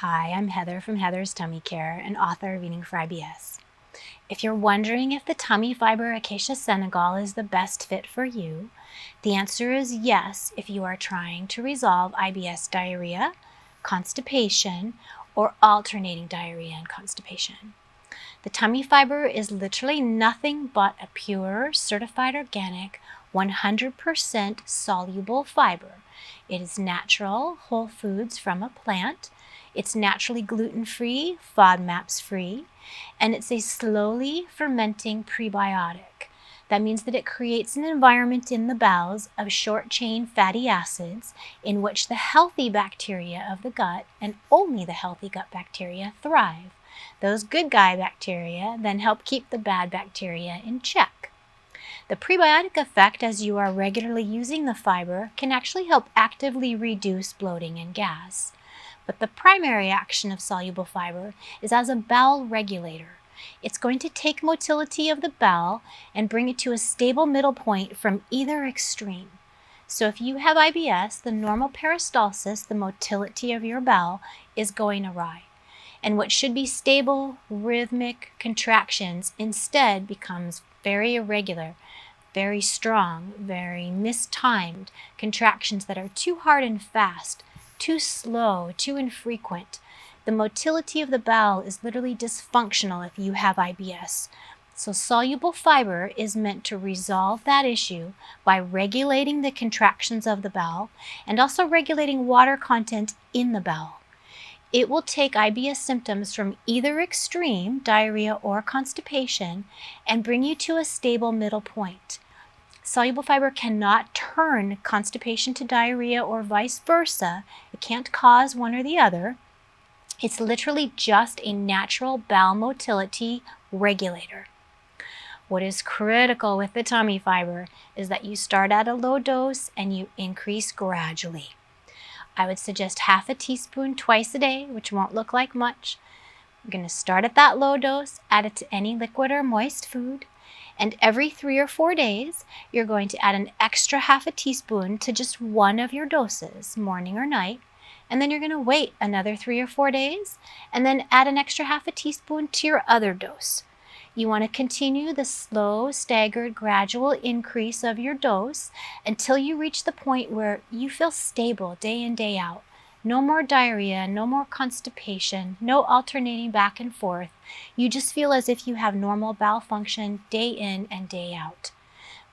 Hi, I'm Heather from Heather's Tummy Care and author of Eating for IBS. If you're wondering if the tummy fiber Acacia Senegal is the best fit for you, the answer is yes if you are trying to resolve IBS diarrhea, constipation, or alternating diarrhea and constipation. The tummy fiber is literally nothing but a pure, certified organic, 100% soluble fiber. It is natural, whole foods from a plant. It's naturally gluten-free, FODMAPs-free, and it's a slowly fermenting prebiotic. That means that it creates an environment in the bowels of short-chain fatty acids in which the healthy bacteria of the gut, and only the healthy gut bacteria, thrive. Those good guy bacteria then help keep the bad bacteria in check. The prebiotic effect as you are regularly using the fiber can actually help actively reduce bloating and gas. But the primary action of soluble fiber is as a bowel regulator. It's going to take motility of the bowel and bring it to a stable middle point from either extreme. So if you have IBS, the normal peristalsis, the motility of your bowel, is going awry. And what should be stable, rhythmic contractions instead becomes very irregular, very strong, very mistimed contractions that are too hard and fast, too slow, too infrequent. The motility of the bowel is literally dysfunctional if you have IBS. So soluble fiber is meant to resolve that issue by regulating the contractions of the bowel and also regulating water content in the bowel. It will take IBS symptoms from either extreme, diarrhea or constipation, and bring you to a stable middle point. Soluble fiber cannot turn constipation to diarrhea or vice versa. It can't cause one or the other. It's literally just a natural bowel motility regulator. What is critical with the tummy fiber is that you start at a low dose and you increase gradually. I would suggest half a teaspoon twice a day, which won't look like much. You're going to start at that low dose, add it to any liquid or moist food, and every 3 or 4 days, you're going to add an extra half a teaspoon to just one of your doses, morning or night, and then you're going to wait another 3 or 4 days, and then add an extra half a teaspoon to your other dose. You want to continue the slow, staggered, gradual increase of your dose until you reach the point where you feel stable day in, day out. No more diarrhea, no more constipation, no alternating back and forth. You just feel as if you have normal bowel function day in and day out.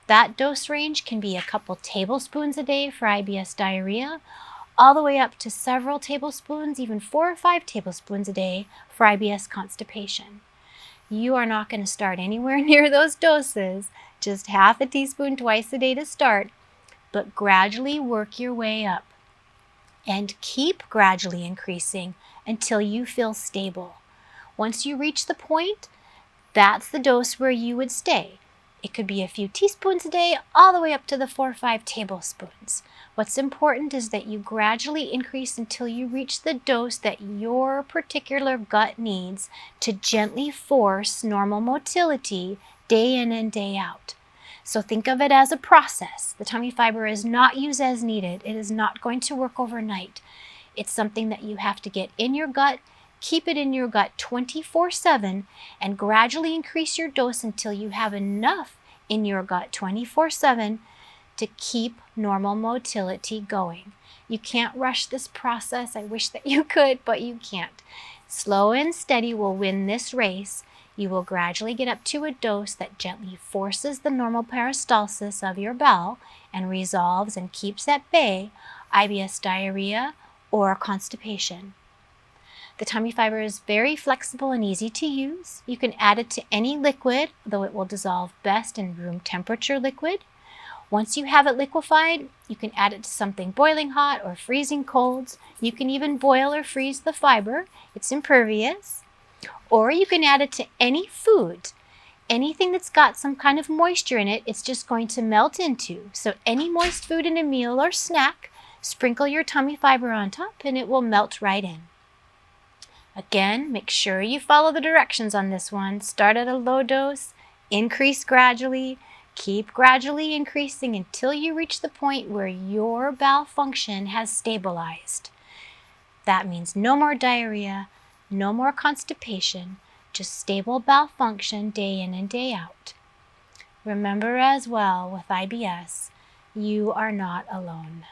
That dose range can be a couple tablespoons a day for IBS diarrhea, all the way up to several tablespoons, even 4 or 5 tablespoons a day for IBS constipation. You are not going to start anywhere near those doses, just half a teaspoon twice a day to start, but gradually work your way up and keep gradually increasing until you feel stable. Once you reach the point, that's the dose where you would stay. It could be a few teaspoons a day, all the way up to the 4 or 5 tablespoons. What's important is that you gradually increase until you reach the dose that your particular gut needs to gently force normal motility day in and day out. So think of it as a process. The tummy fiber is not used as needed. It is not going to work overnight. It's something that you have to get in your gut, keep it in your gut 24/7, and gradually increase your dose until you have enough in your gut 24/7 to keep normal motility going. You can't rush this process. I wish that you could, but you can't. Slow and steady will win this race. You will gradually get up to a dose that gently forces the normal peristalsis of your bowel and resolves and keeps at bay IBS diarrhea or constipation. The tummy fiber is very flexible and easy to use. You can add it to any liquid, though it will dissolve best in room temperature liquid. Once you have it liquefied, you can add it to something boiling hot or freezing cold. You can even boil or freeze the fiber. It's impervious. Or you can add it to any food. Anything that's got some kind of moisture in it, it's just going to melt into. So any moist food in a meal or snack, sprinkle your tummy fiber on top and it will melt right in. Again, make sure you follow the directions on this one. Start at a low dose, increase gradually, keep gradually increasing until you reach the point where your bowel function has stabilized. That means no more diarrhea, no more constipation, just stable bowel function day in and day out. Remember as well, with IBS, you are not alone.